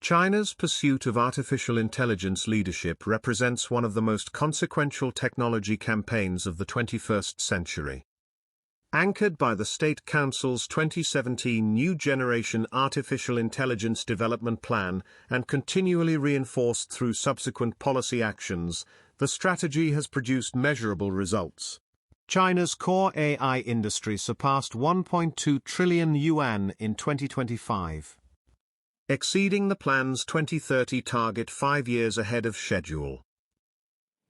China's pursuit of artificial intelligence leadership represents one of the most consequential technology campaigns of the 21st century. Anchored by the State Council's 2017 New Generation Artificial Intelligence Development Plan and continually reinforced through subsequent policy actions, the strategy has produced measurable results. China's core AI industry surpassed 1.2 trillion yuan in 2025, exceeding the plan's 2030 target 5 years ahead of schedule.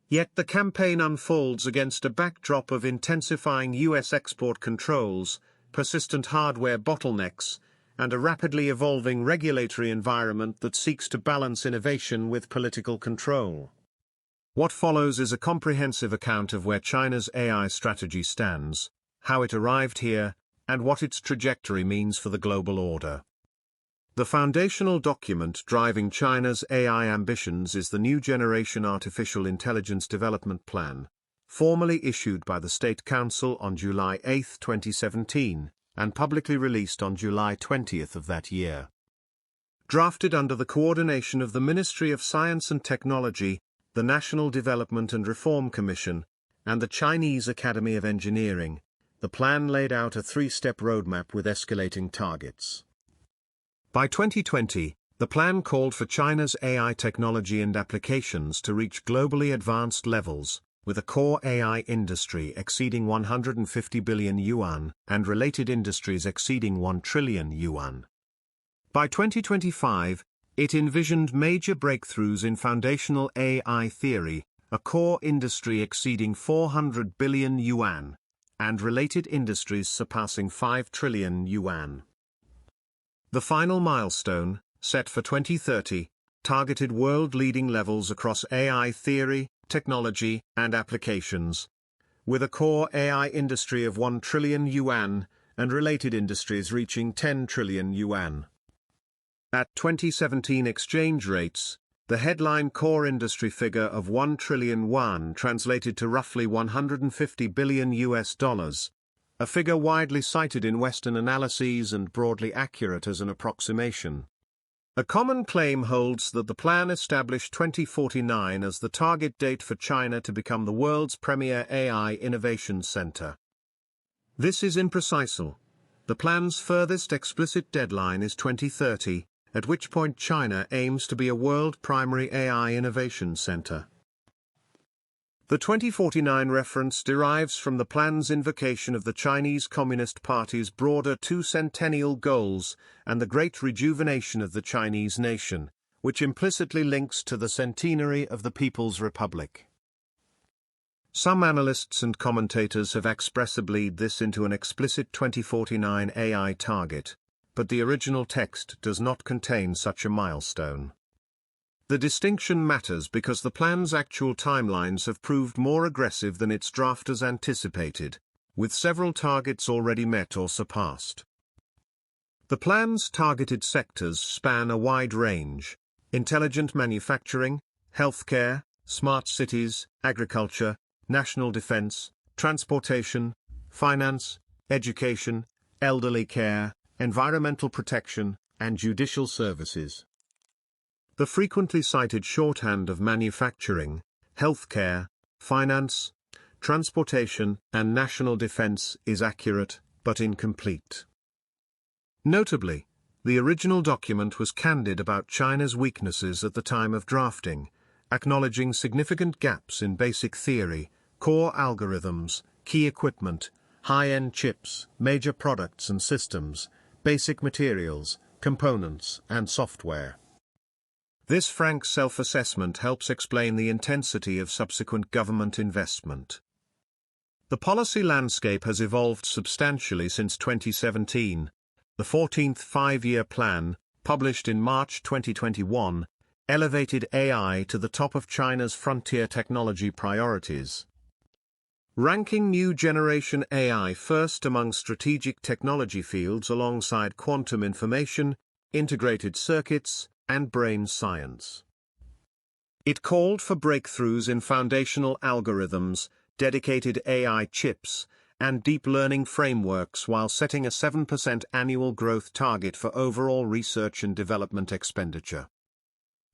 Yet the campaign unfolds against a backdrop of intensifying US export controls, persistent hardware bottlenecks, and a rapidly evolving regulatory environment that seeks to balance innovation with political control. What follows is a comprehensive account of where China's AI strategy stands, how it arrived here, and what its trajectory means for the global order. The foundational document driving China's AI ambitions is the New Generation Artificial Intelligence Development Plan, formally issued by the State Council on July 8, 2017, and publicly released on July 20 of that year. Drafted under the coordination of the Ministry of Science and Technology, the National Development and Reform Commission, and the Chinese Academy of Engineering, the plan laid out a three-step roadmap with escalating targets. By 2020, the plan called for China's AI technology and applications to reach globally advanced levels, with a core AI industry exceeding 150 billion yuan and related industries exceeding 1 trillion yuan. By 2025, it envisioned major breakthroughs in foundational AI theory, a core industry exceeding 400 billion yuan, and related industries surpassing 5 trillion yuan. The final milestone, set for 2030, targeted world-leading levels across AI theory, technology, and applications, with a core AI industry of 1 trillion yuan and related industries reaching 10 trillion yuan. At 2017 exchange rates, the headline core industry figure of 1 trillion yuan translated to roughly $150 billion, a figure widely cited in Western analyses and broadly accurate as an approximation. A common claim holds that the plan established 2049 as the target date for China to become the world's premier AI innovation center. This is imprecise. The plan's furthest explicit deadline is 2030, at which point China aims to be a world primary AI innovation center. The 2049 reference derives from the plan's invocation of the Chinese Communist Party's broader two-centennial goals and the great rejuvenation of the Chinese nation, which implicitly links to the centenary of the People's Republic. Some analysts and commentators have expressibly this into an explicit 2049 AI target, but the original text does not contain such a milestone. The distinction matters because the plan's actual timelines have proved more aggressive than its drafters anticipated, with several targets already met or surpassed. The plan's targeted sectors span a wide range: intelligent manufacturing, healthcare, smart cities, agriculture, national defense, transportation, finance, education, elderly care, environmental protection, and judicial services. The frequently cited shorthand of manufacturing, healthcare, finance, transportation, and national defense is accurate, but incomplete. Notably, the original document was candid about China's weaknesses at the time of drafting, acknowledging significant gaps in basic theory, core algorithms, key equipment, high-end chips, major products and systems, basic materials, components, and software. This frank self-assessment helps explain the intensity of subsequent government investment. The policy landscape has evolved substantially since 2017. The 14th Five-Year Plan, published in March 2021, elevated AI to the top of China's frontier technology priorities, ranking new generation AI first among strategic technology fields alongside quantum information, integrated circuits, and brain science. It called for breakthroughs in foundational algorithms, dedicated AI chips, and deep learning frameworks while setting a 7% annual growth target for overall research and development expenditure.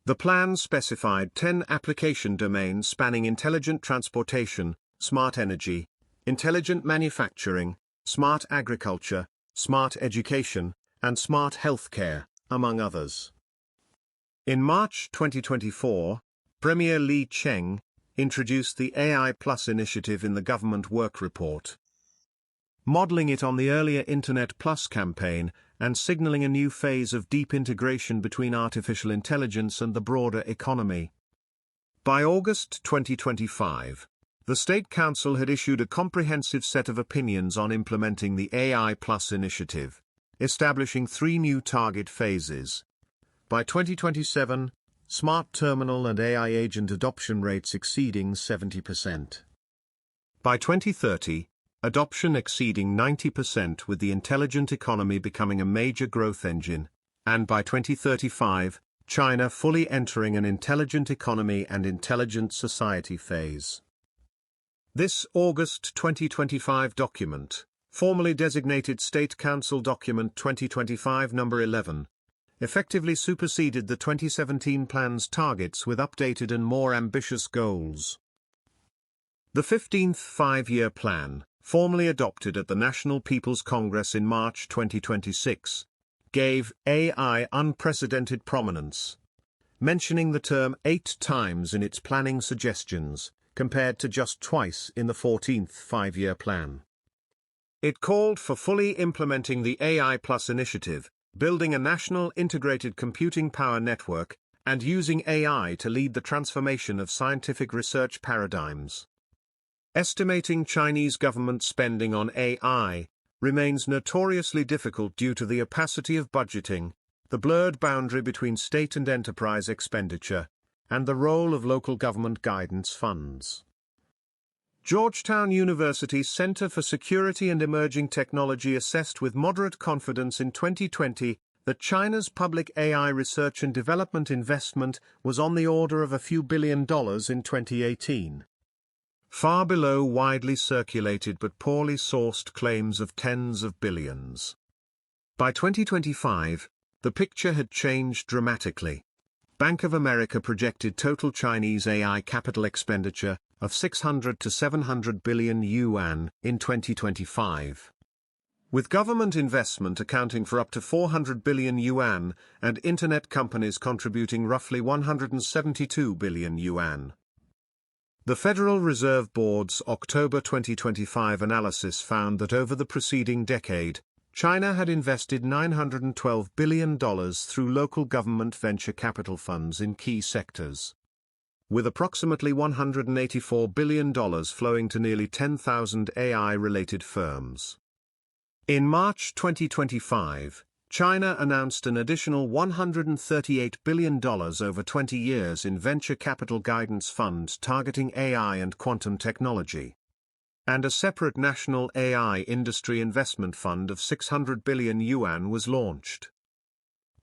The plan specified 10 application domains spanning intelligent transportation, smart energy, intelligent manufacturing, smart agriculture, smart education, and smart healthcare, among others. In March 2024, Premier Li Cheng introduced the AI Plus initiative in the government work report, modeling it on the earlier Internet Plus campaign and signaling a new phase of deep integration between artificial intelligence and the broader economy. By August 2025, the State Council had issued a comprehensive set of opinions on implementing the AI Plus initiative, establishing 3 new target phases. By 2027, smart terminal and AI agent adoption rates exceeding 70%. By 2030, adoption exceeding 90%, with the intelligent economy becoming a major growth engine, and by 2035, China fully entering an intelligent economy and intelligent society phase. This August 2025 document, formally designated State Council Document 2025 No. 11, effectively superseded the 2017 plan's targets with updated and more ambitious goals. The 15th Five-Year Plan, formally adopted at the National People's Congress in March 2026, gave AI unprecedented prominence, mentioning the term 8 times in its planning suggestions, compared to just twice in the 14th Five-Year Plan. It called for fully implementing the AI Plus initiative, building a national integrated computing power network, and using AI to lead the transformation of scientific research paradigms. Estimating Chinese government spending on AI remains notoriously difficult due to the opacity of budgeting, the blurred boundary between state and enterprise expenditure, and the role of local government guidance funds. Georgetown University's Center for Security and Emerging Technology assessed with moderate confidence in 2020 that China's public AI research and development investment was on the order of a few $1 billion in 2018. Far below widely circulated but poorly sourced claims of tens of billions. By 2025, the picture had changed dramatically. Bank of America projected total Chinese AI capital expenditure of 600 to 700 billion yuan in 2025. With government investment accounting for up to 400 billion yuan and internet companies contributing roughly 172 billion yuan. The Federal Reserve Board's October 2025 analysis found that over the preceding decade, China had invested $912 billion through local government venture capital funds in key sectors, with approximately $184 billion flowing to nearly 10,000 AI-related firms. In March 2025, China announced an additional $138 billion over 20 years in venture capital guidance funds targeting AI and quantum technology, and a separate national AI industry investment fund of 600 billion yuan was launched.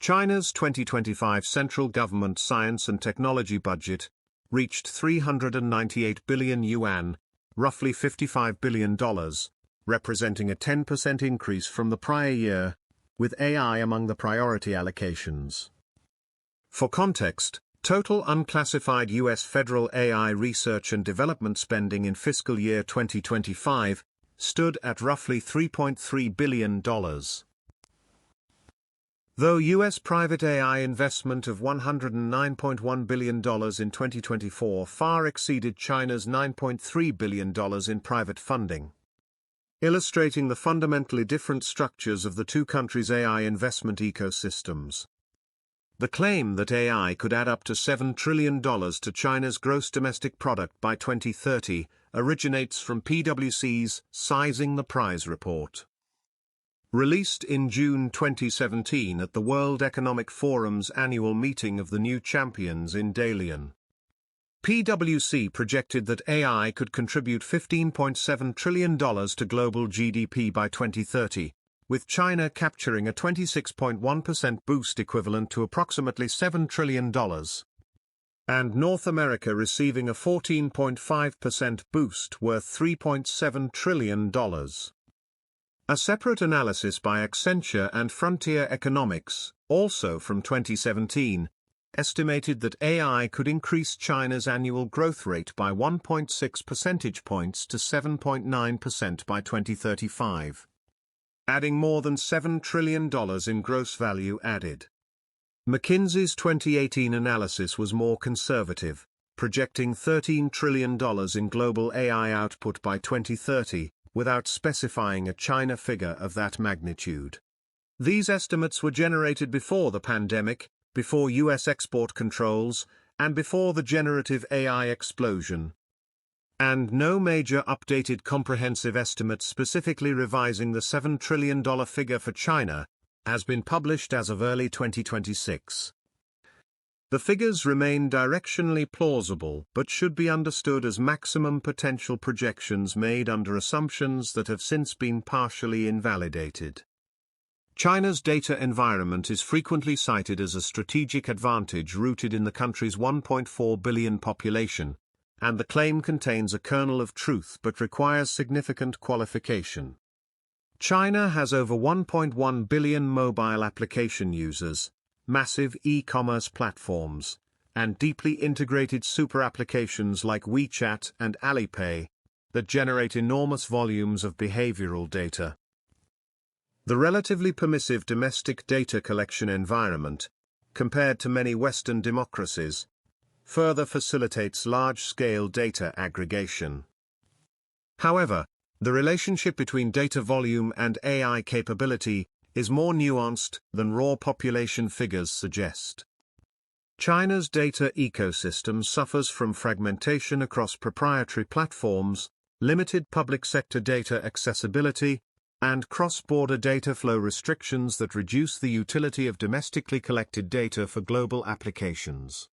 China's 2025 central government science and technology budget reached 398 billion yuan, roughly $55 billion, representing a 10% increase from the prior year, with AI among the priority allocations. For context, total unclassified U.S. federal AI research and development spending in fiscal year 2025 stood at roughly $3.3 billion. Though U.S. private AI investment of $109.1 billion in 2024 far exceeded China's $9.3 billion in private funding, illustrating the fundamentally different structures of the two countries' AI investment ecosystems. The claim that AI could add up to $7 trillion to China's gross domestic product by 2030 originates from PwC's Sizing the Prize report, released in June 2017 at the World Economic Forum's annual meeting of the New Champions in Dalian. PwC projected that AI could contribute $15.7 trillion to global GDP by 2030, with China capturing a 26.1% boost equivalent to approximately $7 trillion, and North America receiving a 14.5% boost worth $3.7 trillion. A separate analysis by Accenture and Frontier Economics, also from 2017, estimated that AI could increase China's annual growth rate by 1.6 percentage points to 7.9% by 2035, adding more than $7 trillion in gross value added. McKinsey's 2018 analysis was more conservative, projecting $13 trillion in global AI output by 2030, without specifying a China figure of that magnitude. These estimates were generated before the pandemic, before US export controls, and before the generative AI explosion. And no major updated comprehensive estimate specifically revising the $7 trillion figure for China has been published as of early 2026. The figures remain directionally plausible but should be understood as maximum potential projections made under assumptions that have since been partially invalidated. China's data environment is frequently cited as a strategic advantage rooted in the country's 1.4 billion population, and the claim contains a kernel of truth but requires significant qualification. China has over 1.1 billion mobile application users, massive e-commerce platforms, and deeply integrated super applications like WeChat and Alipay that generate enormous volumes of behavioral data. The relatively permissive domestic data collection environment, compared to many Western democracies, further facilitates large-scale data aggregation. However, the relationship between data volume and AI capability is more nuanced than raw population figures suggest. China's data ecosystem suffers from fragmentation across proprietary platforms, limited public sector data accessibility, and cross-border data flow restrictions that reduce the utility of domestically collected data for global applications.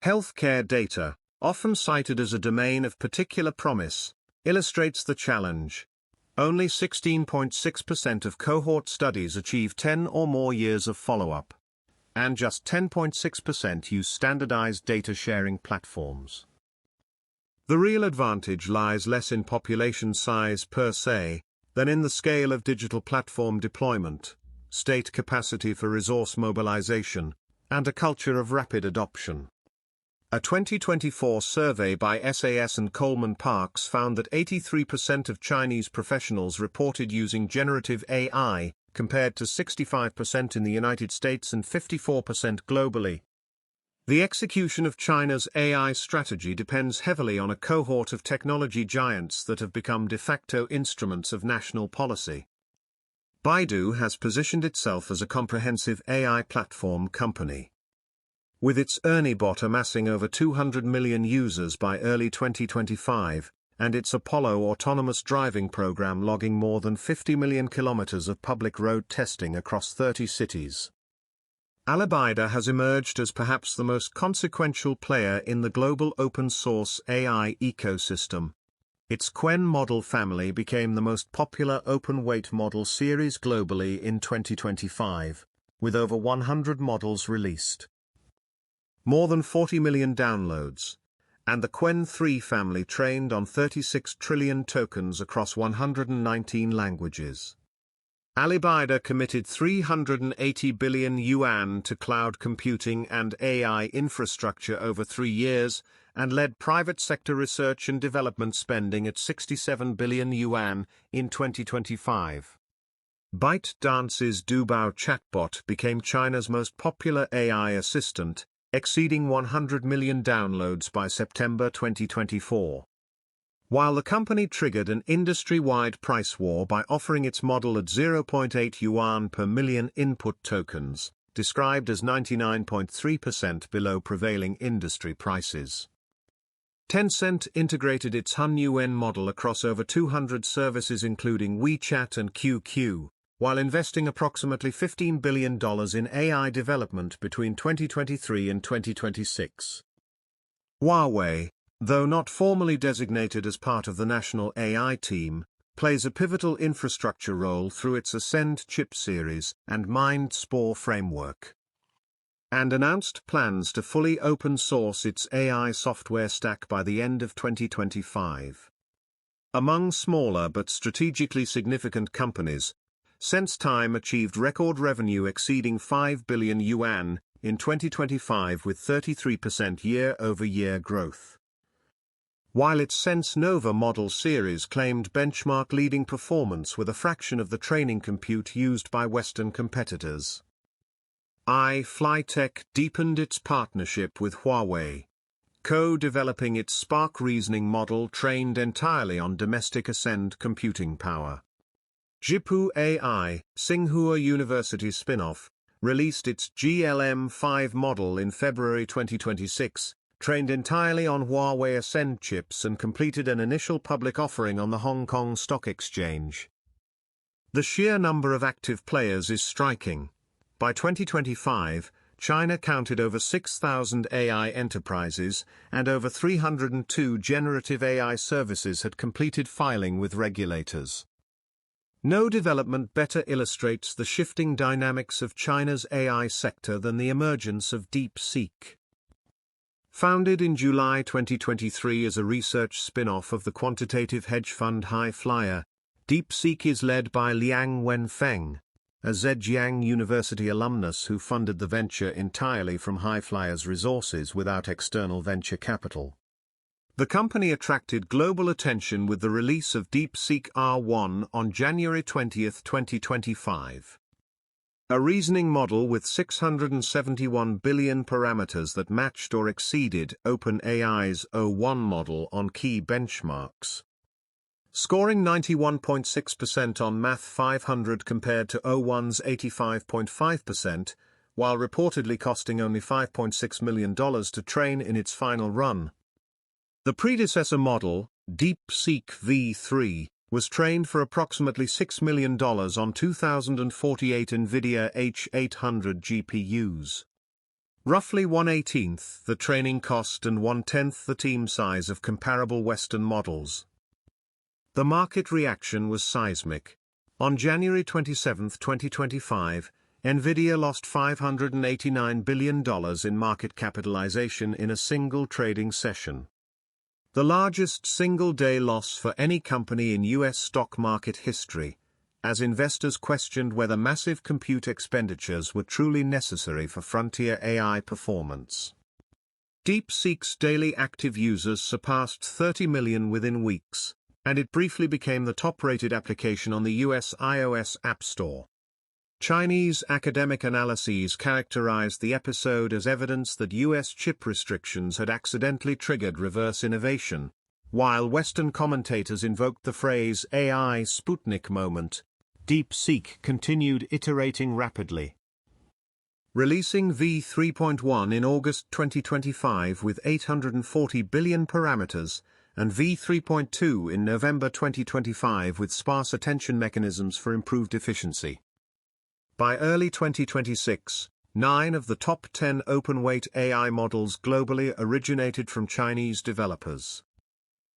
Healthcare data, often cited as a domain of particular promise, illustrates the challenge. Only 16.6% of cohort studies achieve 10 or more years of follow-up, and just 10.6% use standardized data sharing platforms. The real advantage lies less in population size per se, than in the scale of digital platform deployment, state capacity for resource mobilization, and a culture of rapid adoption. A 2024 survey by SAS and Coleman Parks found that 83% of Chinese professionals reported using generative AI, compared to 65% in the United States and 54% globally. The execution of China's AI strategy depends heavily on a cohort of technology giants that have become de facto instruments of national policy. Baidu has positioned itself as a comprehensive AI platform company. With its ErnieBot amassing over 200 million users by early 2025, and its Apollo autonomous driving program logging more than 50 million kilometers of public road testing across 30 cities. Alibaba has emerged as perhaps the most consequential player in the global open-source AI ecosystem. Its Qwen model family became the most popular open-weight model series globally in 2025, with over 100 models released. More than 40 million downloads, and the Qwen 3 family trained on 36 trillion tokens across 119 languages. Alibaba committed 380 billion yuan to cloud computing and AI infrastructure over 3 years, and led private sector research and development spending at 67 billion yuan in 2025. ByteDance's Dubao chatbot became China's most popular AI assistant, exceeding 100 million downloads by September 2024. While the company triggered an industry-wide price war by offering its model at 0.8 yuan per million input tokens, described as 99.3% below prevailing industry prices. Tencent integrated its HunYuan model across over 200 services including WeChat and QQ, while investing approximately $15 billion in AI development between 2023 and 2026. Huawei, though not formally designated as part of the national AI team, plays a pivotal infrastructure role through its Ascend chip series and MindSpore framework, and announced plans to fully open-source its AI software stack by the end of 2025. Among smaller but strategically significant companies, SenseTime achieved record revenue exceeding 5 billion yuan, in 2025 with 33% year-over-year growth. While its Sense Nova model series claimed benchmark-leading performance with a fraction of the training compute used by Western competitors. iFlyTek deepened its partnership with Huawei, co-developing its Spark reasoning model trained entirely on domestic Ascend computing power. Zhipu AI, Tsinghua University spin-off, released its GLM-5 model in February 2026, trained entirely on Huawei Ascend chips and completed an initial public offering on the Hong Kong Stock Exchange. The sheer number of active players is striking. By 2025, China counted over 6,000 AI enterprises, and over 302 generative AI services had completed filing with regulators. No development better illustrates the shifting dynamics of China's AI sector than the emergence of DeepSeek. Founded in July 2023 as a research spin-off of the quantitative hedge fund High Flyer, DeepSeek is led by Liang Wenfeng, a Zhejiang University alumnus who funded the venture entirely from High Flyer's resources without external venture capital. The company attracted global attention with the release of DeepSeek R1 on January 20, 2025. A reasoning model with 671 billion parameters that matched or exceeded OpenAI's O1 model on key benchmarks. Scoring 91.6% on Math 500 compared to O1's 85.5%, while reportedly costing only $5.6 million to train in its final run. The predecessor model, DeepSeek V3, was trained for approximately $6 million on 2,048 NVIDIA H800 GPUs. Roughly 1/18 the training cost and 1/10 the team size of comparable Western models. The market reaction was seismic. On January 27, 2025, NVIDIA lost $589 billion in market capitalization in a single trading session. The largest single-day loss for any company in U.S. stock market history, as investors questioned whether massive compute expenditures were truly necessary for frontier AI performance. DeepSeek's daily active users surpassed 30 million within weeks, and it briefly became the top-rated application on the U.S. iOS App Store. Chinese academic analyses characterized the episode as evidence that U.S. chip restrictions had accidentally triggered reverse innovation, while Western commentators invoked the phrase AI Sputnik moment. DeepSeek continued iterating rapidly, releasing V3.1 in August 2025 with 840 billion parameters, and V3.2 in November 2025 with sparse attention mechanisms for improved efficiency. By early 2026, 9 of the top 10 open-weight AI models globally originated from Chinese developers.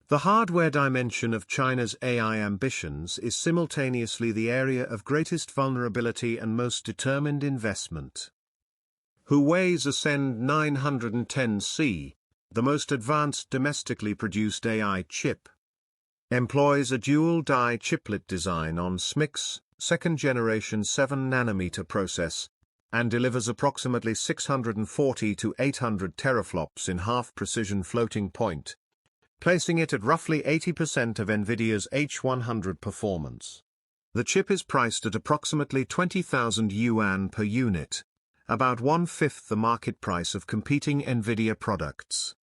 The hardware dimension of China's AI ambitions is simultaneously the area of greatest vulnerability and most determined investment. Huawei's Ascend 910C, the most advanced domestically produced AI chip, employs a dual-die chiplet design on SMIC's second-generation 7nm process, and delivers approximately 640 to 800 teraflops in half-precision floating point, placing it at roughly 80% of NVIDIA's H100 performance. The chip is priced at approximately 20,000 yuan per unit, about 1/5 the market price of competing NVIDIA products.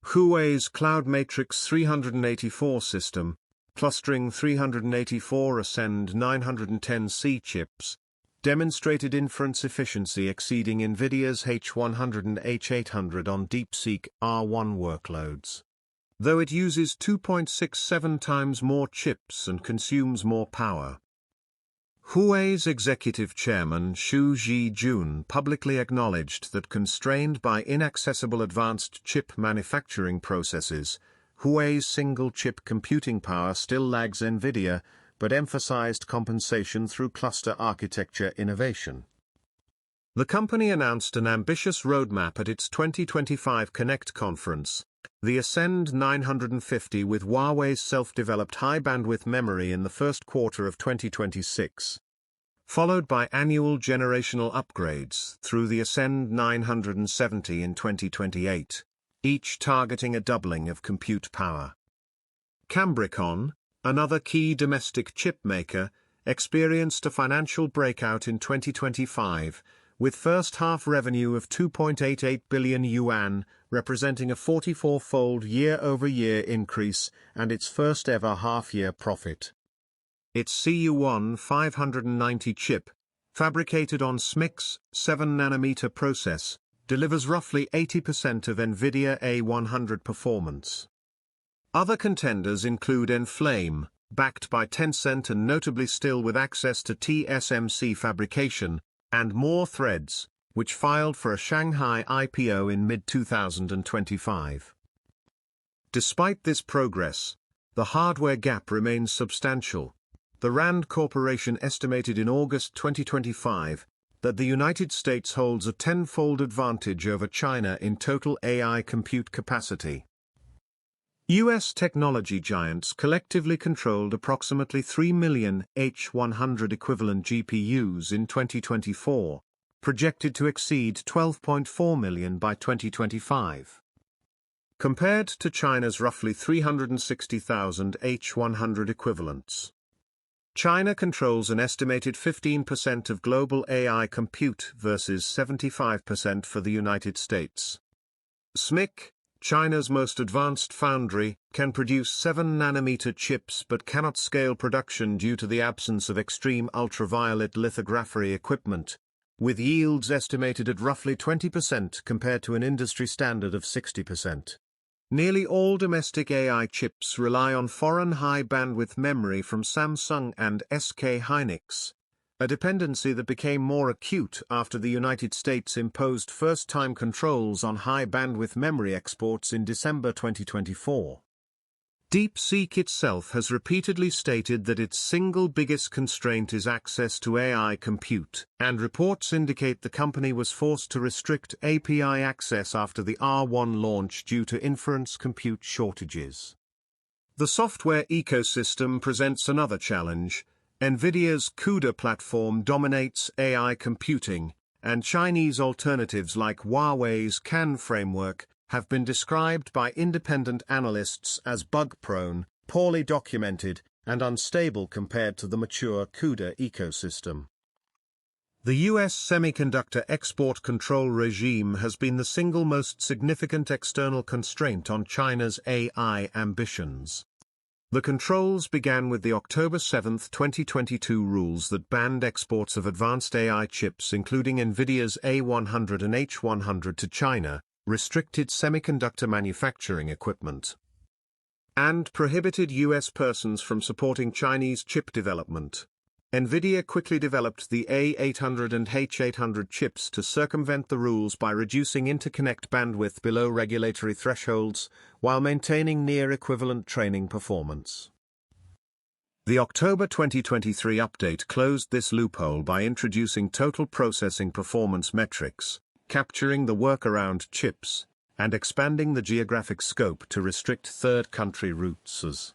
Huawei's Cloud Matrix 384 system, clustering 384 Ascend 910C chips, demonstrated inference efficiency exceeding NVIDIA's H100 and H800 on DeepSeek R1 workloads. Though it uses 2.67 times more chips and consumes more power. Huawei's executive chairman Xu Zhijun publicly acknowledged that constrained by inaccessible advanced chip manufacturing processes, Huawei's single-chip computing power still lags NVIDIA, but emphasized compensation through cluster architecture innovation. The company announced an ambitious roadmap at its 2025 Connect conference, the Ascend 950 with Huawei's self-developed high-bandwidth memory in the first quarter of 2026. followed by annual generational upgrades through the Ascend 970 in 2028, each targeting a doubling of compute power. Cambricon, another key domestic chip maker, experienced a financial breakout in 2025, with first-half revenue of 2.88 billion yuan, representing a 44-fold year-over-year increase and its first-ever half-year profit. Its CU1 590 chip, fabricated on SMIC's 7nm process, delivers roughly 80% of NVIDIA A100 performance. Other contenders include Enflame, backed by Tencent and notably still with access to TSMC fabrication, and More Threads, which filed for a Shanghai IPO in mid-2025. Despite this progress, the hardware gap remains substantial. The RAND Corporation estimated in August 2025 that the United States holds a 10-fold advantage over China in total AI compute capacity. U.S. technology giants collectively controlled approximately 3 million H100 equivalent GPUs in 2024, projected to exceed 12.4 million by 2025. Compared to China's roughly 360,000 H100 equivalents. China controls an estimated 15% of global AI compute versus 75% for the United States. SMIC, China's most advanced foundry, can produce 7nm chips but cannot scale production due to the absence of extreme ultraviolet lithography equipment, with yields estimated at roughly 20% compared to an industry standard of 60%. Nearly all domestic AI chips rely on foreign high-bandwidth memory from Samsung and SK Hynix, a dependency that became more acute after the United States imposed first-time controls on high-bandwidth memory exports in December 2024. DeepSeek itself has repeatedly stated that its single biggest constraint is access to AI compute, and reports indicate the company was forced to restrict API access after the R1 launch due to inference compute shortages. The software ecosystem presents another challenge. NVIDIA's CUDA platform dominates AI computing, and Chinese alternatives like Huawei's CAN framework have been described by independent analysts as bug-prone, poorly documented, and unstable compared to the mature CUDA ecosystem. The U.S. semiconductor export control regime has been the single most significant external constraint on China's AI ambitions. The controls began with the October 7, 2022 rules that banned exports of advanced AI chips including NVIDIA's A100 and H100 to China, restricted semiconductor manufacturing equipment, and prohibited U.S. persons from supporting Chinese chip development. NVIDIA quickly developed the A800 and H800 chips to circumvent the rules by reducing interconnect bandwidth below regulatory thresholds, while maintaining near-equivalent training performance. The October 2023 update closed this loophole by introducing total processing performance metrics, capturing the workaround chips, and expanding the geographic scope to restrict third-country routes.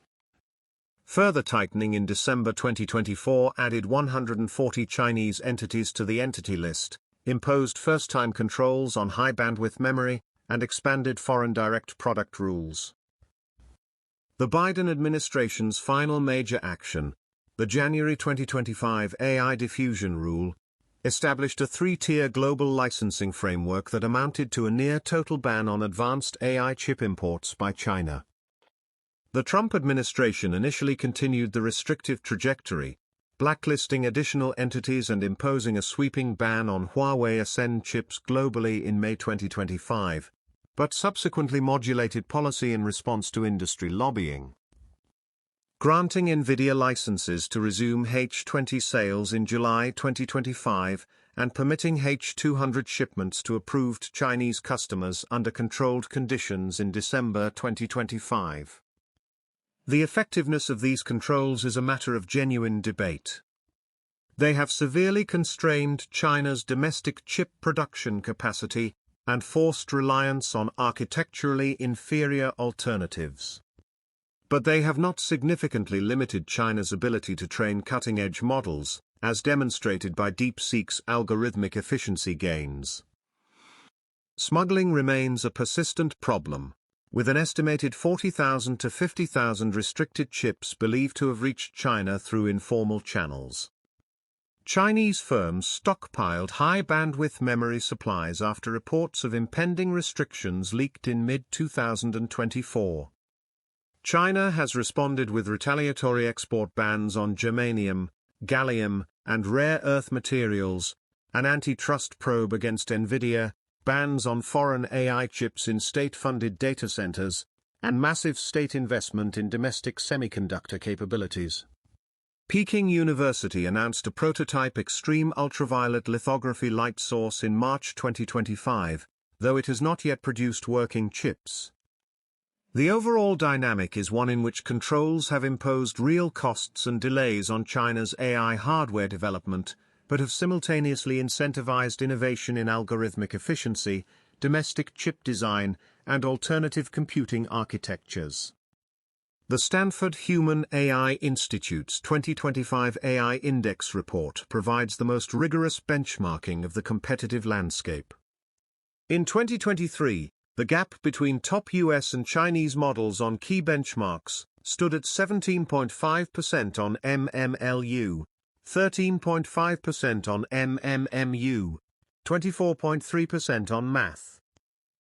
Further tightening in December 2024 added 140 Chinese entities to the entity list, imposed first-time controls on high-bandwidth memory, and expanded foreign direct product rules. The Biden administration's final major action, the January 2025 AI diffusion rule, established a three-tier global licensing framework that amounted to a near-total ban on advanced AI chip imports by China. The Trump administration initially continued the restrictive trajectory, blacklisting additional entities and imposing a sweeping ban on Huawei Ascend chips globally in May 2025, but subsequently modulated policy in response to industry lobbying. Granting NVIDIA licenses to resume H20 sales in July 2025, and permitting H200 shipments to approved Chinese customers under controlled conditions in December 2025. The effectiveness of these controls is a matter of genuine debate. They have severely constrained China's domestic chip production capacity, and forced reliance on architecturally inferior alternatives. But they have not significantly limited China's ability to train cutting-edge models, as demonstrated by DeepSeek's algorithmic efficiency gains. Smuggling remains a persistent problem, with an estimated 40,000 to 50,000 restricted chips believed to have reached China through informal channels. Chinese firms stockpiled high-bandwidth memory supplies after reports of impending restrictions leaked in mid-2024. China has responded with retaliatory export bans on germanium, gallium, and rare earth materials, an antitrust probe against NVIDIA, bans on foreign AI chips in state-funded data centers, and massive state investment in domestic semiconductor capabilities. Peking University announced a prototype extreme ultraviolet lithography light source in March 2025, though it has not yet produced working chips. The overall dynamic is one in which controls have imposed real costs and delays on China's AI hardware development, but have simultaneously incentivized innovation in algorithmic efficiency, domestic chip design, and alternative computing architectures. The Stanford Human AI Institute's 2025 AI Index report provides the most rigorous benchmarking of the competitive landscape. In 2023, the gap between top US and Chinese models on key benchmarks stood at 17.5% on MMLU, 13.5% on MMMU, 24.3% on math,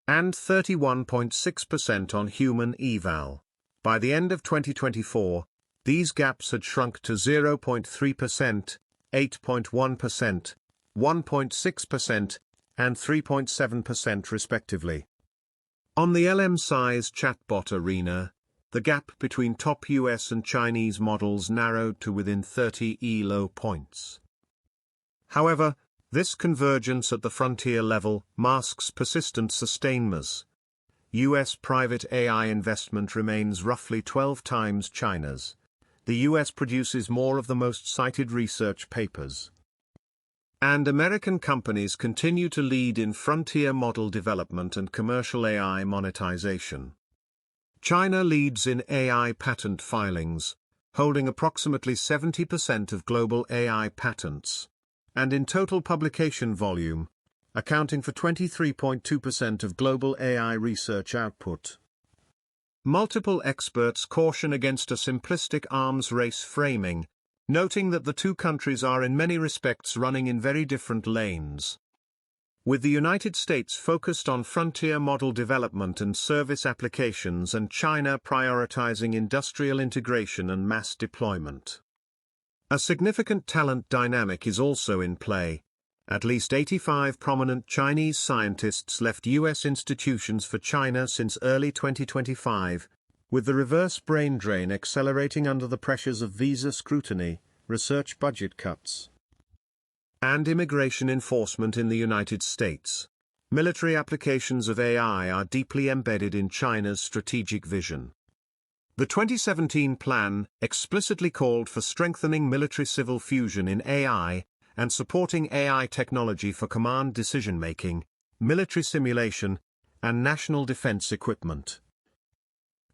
and 31.6% on human eval. By the end of 2024, these gaps had shrunk to 0.3%, 8.1%, 1.6%, and 3.7% respectively. On the LM-size chatbot arena, the gap between top US and Chinese models narrowed to within 30 ELO points. However, this convergence at the frontier level masks persistent sustainers. US private AI investment remains roughly 12 times China's. The US produces more of the most cited research papers. And American companies continue to lead in frontier model development and commercial AI monetization. China leads in AI patent filings, holding approximately 70% of global AI patents, and in total publication volume, accounting for 23.2% of global AI research output. Multiple experts caution against a simplistic arms race framing, noting that the two countries are in many respects running in very different lanes. With the United States focused on frontier model development and service applications and China prioritizing industrial integration and mass deployment. A significant talent dynamic is also in play. At least 85 prominent Chinese scientists left U.S. institutions for China since early 2025, with the reverse brain drain accelerating under the pressures of visa scrutiny, research budget cuts, and immigration enforcement in the United States. Military applications of AI are deeply embedded in China's strategic vision. The 2017 plan explicitly called for strengthening military-civil fusion in AI, and supporting AI technology for command decision-making, military simulation, and national defense equipment.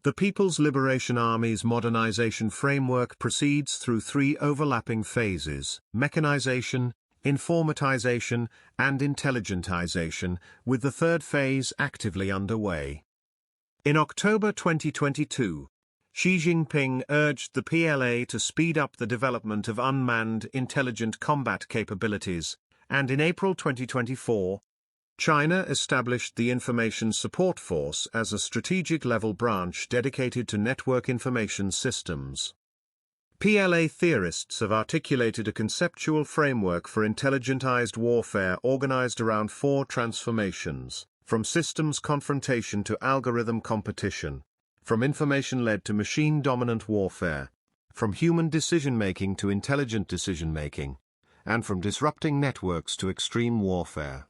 The People's Liberation Army's modernization framework proceeds through three overlapping phases: mechanization, informatization, and intelligentization, with the third phase actively underway. In October 2022, Xi Jinping urged the PLA to speed up the development of unmanned intelligent combat capabilities, and in April 2024, China established the Information Support Force as a strategic-level branch dedicated to network information systems. PLA theorists have articulated a conceptual framework for intelligentized warfare organized around four transformations: from systems confrontation to algorithm competition, from information-led to machine-dominant warfare, from human decision-making to intelligent decision-making, and from disrupting networks to extreme warfare.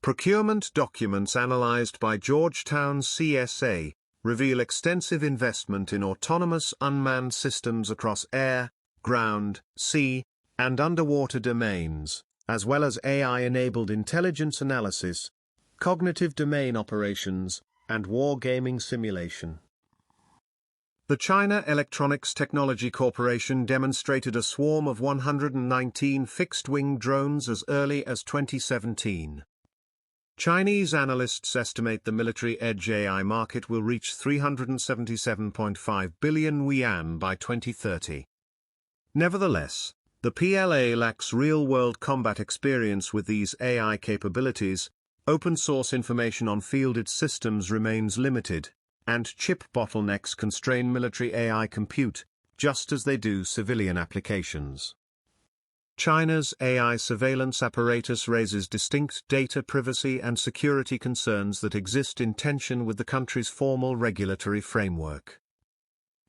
Procurement documents analyzed by Georgetown's CSA reveal extensive investment in autonomous unmanned systems across air, ground, sea, and underwater domains, as well as AI-enabled intelligence analysis, cognitive domain operations, and wargaming simulation. The China Electronics Technology Corporation demonstrated a swarm of 119 fixed-wing drones as early as 2017. Chinese analysts estimate the military edge AI market will reach 377.5 billion yuan by 2030. Nevertheless, the PLA lacks real-world combat experience with these AI capabilities, open-source information on fielded systems remains limited, and chip bottlenecks constrain military AI compute, just as they do civilian applications. China's AI surveillance apparatus raises distinct data privacy and security concerns that exist in tension with the country's formal regulatory framework.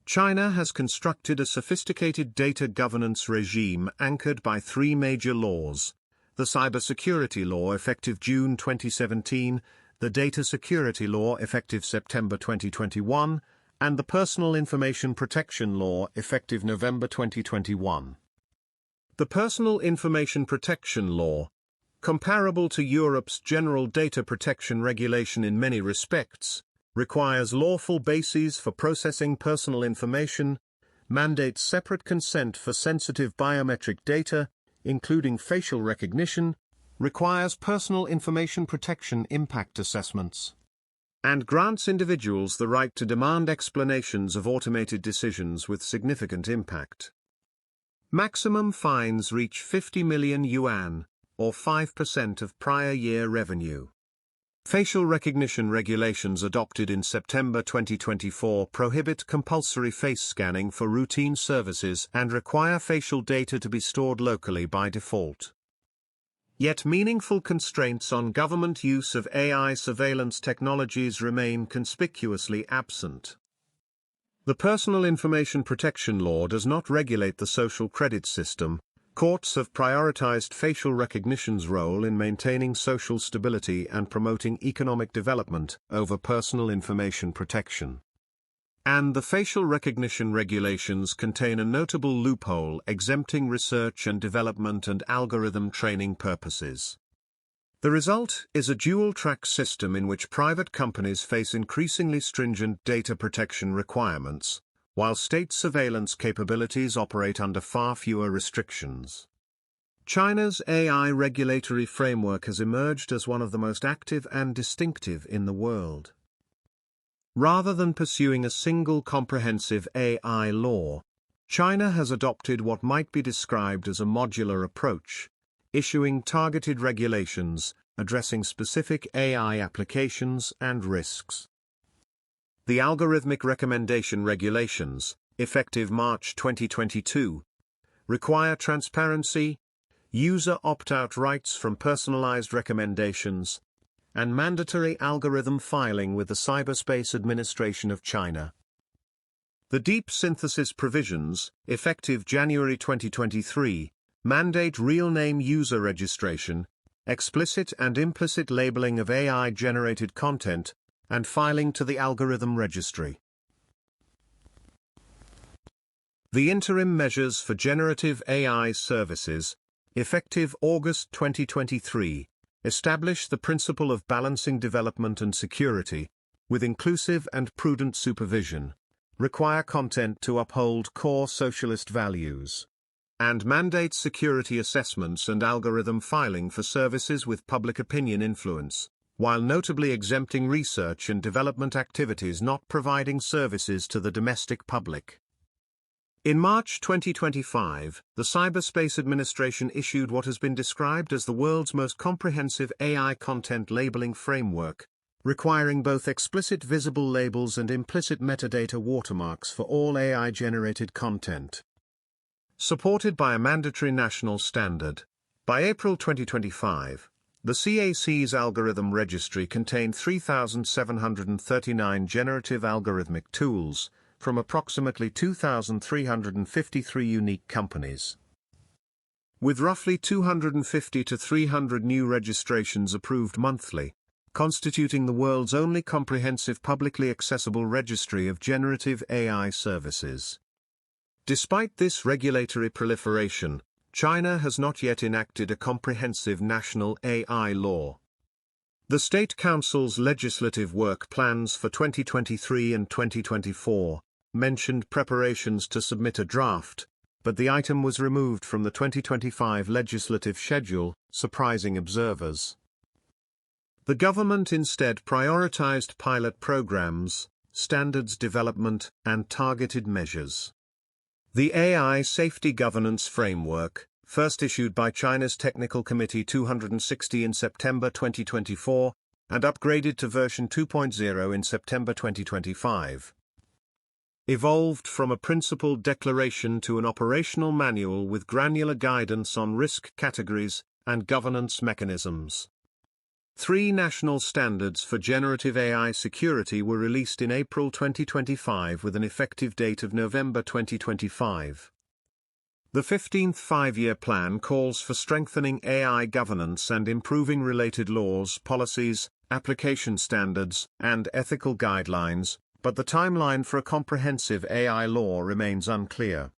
China has constructed a sophisticated data governance regime anchored by three major laws: the Cybersecurity Law effective June 2017, the Data Security Law effective September 2021, and the Personal Information Protection Law effective November 2021. The Personal Information Protection Law, comparable to Europe's General Data Protection Regulation in many respects, requires lawful bases for processing personal information, mandates separate consent for sensitive biometric data, including facial recognition, requires personal information protection impact assessments, and grants individuals the right to demand explanations of automated decisions with significant impact. Maximum fines reach 50 million yuan, or 5% of prior year revenue. Facial recognition regulations adopted in September 2024 prohibit compulsory face scanning for routine services and require facial data to be stored locally by default. Yet meaningful constraints on government use of AI surveillance technologies remain conspicuously absent. The Personal Information Protection Law does not regulate the social credit system. Courts have prioritized facial recognition's role in maintaining social stability and promoting economic development over personal information protection. And the facial recognition regulations contain a notable loophole exempting research and development and algorithm training purposes. The result is a dual-track system in which private companies face increasingly stringent data protection requirements, while state surveillance capabilities operate under far fewer restrictions. China's AI regulatory framework has emerged as one of the most active and distinctive in the world. Rather than pursuing a single comprehensive AI law, China has adopted what might be described as a modular approach, issuing targeted regulations, addressing specific AI applications and risks. The Algorithmic Recommendation Regulations, effective March 2022, require transparency, user opt-out rights from personalized recommendations, and mandatory algorithm filing with the Cyberspace Administration of China. The Deep Synthesis Provisions, effective January 2023, mandate real-name user registration, explicit and implicit labeling of AI-generated content, and filing to the algorithm registry. The Interim Measures for Generative AI Services, effective August 2023, establish the principle of balancing development and security, with inclusive and prudent supervision, require content to uphold core socialist values, and mandate security assessments and algorithm filing for services with public opinion influence, while notably exempting research and development activities not providing services to the domestic public. In March 2025, the Cyberspace Administration issued what has been described as the world's most comprehensive AI content labeling framework, requiring both explicit visible labels and implicit metadata watermarks for all AI-generated content. Supported by a mandatory national standard, by April 2025, the CAC's algorithm registry contained 3,739 generative algorithmic tools, from approximately 2,353 unique companies. With roughly 250 to 300 new registrations approved monthly, constituting the world's only comprehensive publicly accessible registry of generative AI services. Despite this regulatory proliferation, China has not yet enacted a comprehensive national AI law. The State Council's legislative work plans for 2023 and 2024, mentioned preparations to submit a draft, but the item was removed from the 2025 legislative schedule, surprising observers. The government instead prioritized pilot programs, standards development, and targeted measures. The AI Safety Governance Framework, first issued by China's Technical Committee 260 in September 2024, and upgraded to version 2.0 in September 2025, evolved from a principled declaration to an operational manual with granular guidance on risk categories and governance mechanisms. 3 national standards for generative AI security were released in April 2025 with an effective date of November 2025. The 15th Five-Year Plan calls for strengthening AI governance and improving related laws, policies, application standards, and ethical guidelines, but the timeline for a comprehensive AI law remains unclear.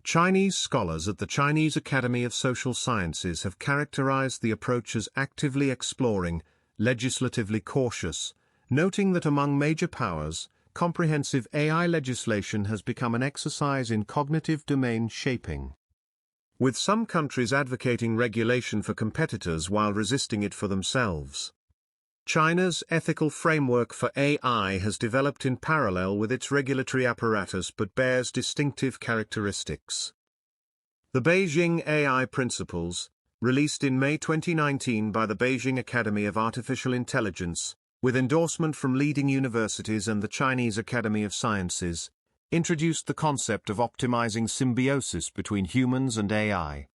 Chinese scholars at the Chinese Academy of Social Sciences have characterized the approach as actively exploring, legislatively cautious, noting that among major powers, comprehensive AI legislation has become an exercise in cognitive domain shaping, with some countries advocating regulation for competitors while resisting it for themselves. China's ethical framework for AI has developed in parallel with its regulatory apparatus but bears distinctive characteristics. The Beijing AI Principles, released in May 2019 by the Beijing Academy of Artificial Intelligence, with endorsement from leading universities and the Chinese Academy of Sciences, introduced the concept of optimizing symbiosis between humans and AI.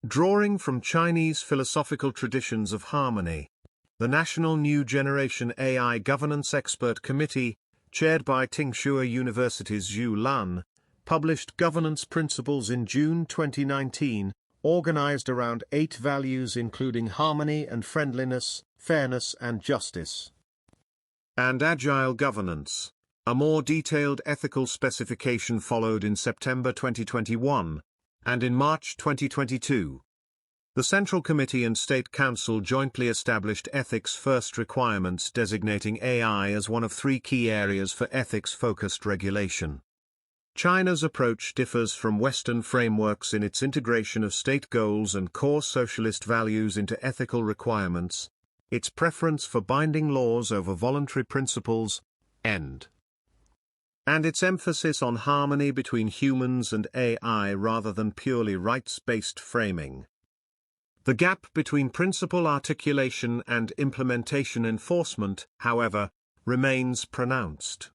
Drawing from Chinese philosophical traditions of harmony, the National New Generation AI Governance Expert Committee, chaired by Tsinghua University's Zhu Lun, published governance principles in June 2019, organized around 8 values including harmony and friendliness, fairness and justice, and agile governance. A more detailed ethical specification followed in September 2021, and in March 2022. The Central Committee and State Council jointly established ethics-first requirements designating AI as one of 3 key areas for ethics-focused regulation. China's approach differs from Western frameworks in its integration of state goals and core socialist values into ethical requirements, its preference for binding laws over voluntary principles, and its emphasis on harmony between humans and AI rather than purely rights-based framing. The gap between principle articulation and implementation enforcement, however, remains pronounced.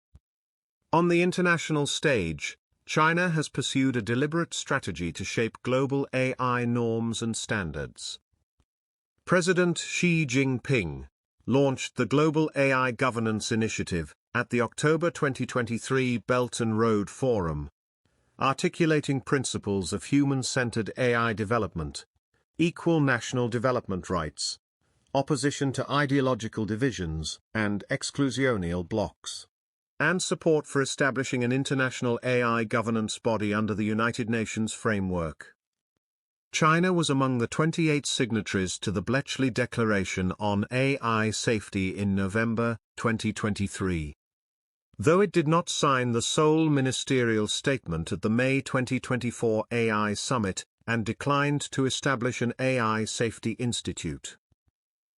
On the international stage, China has pursued a deliberate strategy to shape global AI norms and standards. President Xi Jinping launched the Global AI Governance Initiative at the October 2023 Belt and Road Forum, articulating principles of human-centered AI development, equal national development rights, opposition to ideological divisions and exclusional blocs, and support for establishing an international AI governance body under the United Nations framework. China was among the 28 signatories to the Bletchley Declaration on AI Safety in November 2023. Though it did not sign the Seoul Ministerial Statement at the May 2024 AI Summit, and declined to establish an AI Safety Institute.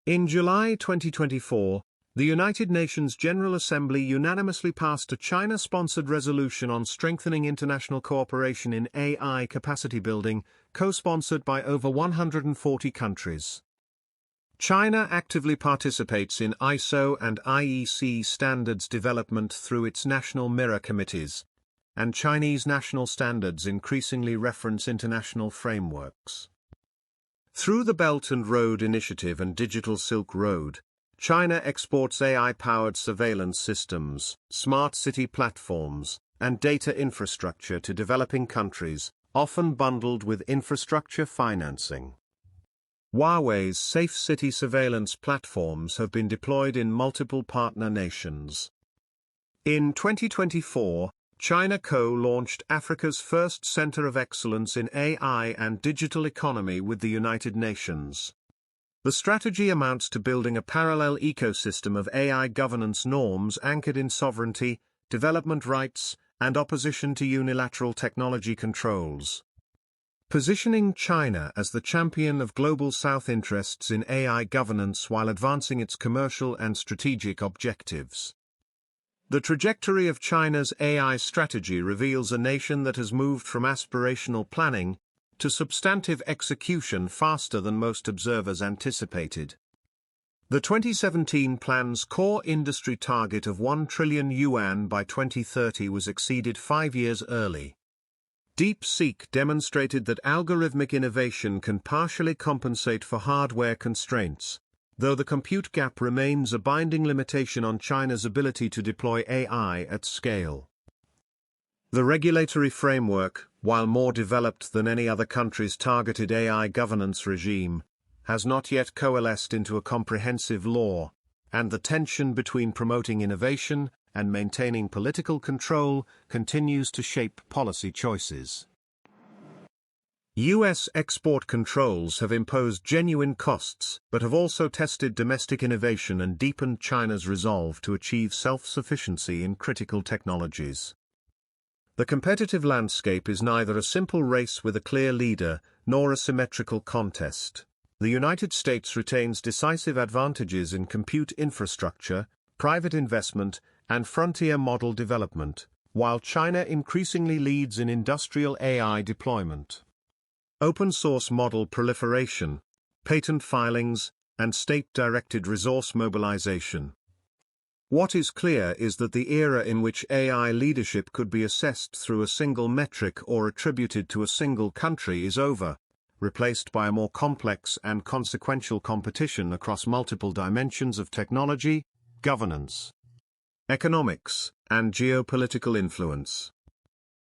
In July 2024, the United Nations General Assembly unanimously passed a China-sponsored resolution on strengthening international cooperation in AI capacity building, co-sponsored by over 140 countries. China actively participates in ISO and IEC standards development through its national mirror committees, and Chinese national standards increasingly reference international frameworks. Through the Belt and Road Initiative and Digital Silk Road, China exports AI-powered surveillance systems, smart city platforms, and data infrastructure to developing countries, often bundled with infrastructure financing. Huawei's safe city surveillance platforms have been deployed in multiple partner nations. In 2024, China co-launched Africa's first Center of Excellence in AI and Digital Economy with the United Nations. The strategy amounts to building a parallel ecosystem of AI governance norms anchored in sovereignty, development rights, and opposition to unilateral technology controls. Positioning China as the champion of Global South interests in AI governance while advancing its commercial and strategic objectives. The trajectory of China's AI strategy reveals a nation that has moved from aspirational planning to substantive execution faster than most observers anticipated. The 2017 plan's core industry target of 1 trillion yuan by 2030 was exceeded 5 years early. DeepSeek demonstrated that algorithmic innovation can partially compensate for hardware constraints, though the compute gap remains a binding limitation on China's ability to deploy AI at scale. The regulatory framework, while more developed than any other country's targeted AI governance regime, has not yet coalesced into a comprehensive law, and the tension between promoting innovation and maintaining political control continues to shape policy choices. U.S. export controls have imposed genuine costs but have also tested domestic innovation and deepened China's resolve to achieve self-sufficiency in critical technologies. The competitive landscape is neither a simple race with a clear leader nor a symmetrical contest. The United States retains decisive advantages in compute infrastructure, private investment, and frontier model development, while China increasingly leads in industrial AI deployment. Open-source model proliferation, patent filings, and state-directed resource mobilization. What is clear is that the era in which AI leadership could be assessed through a single metric or attributed to a single country is over, replaced by a more complex and consequential competition across multiple dimensions of technology, governance, economics, and geopolitical influence.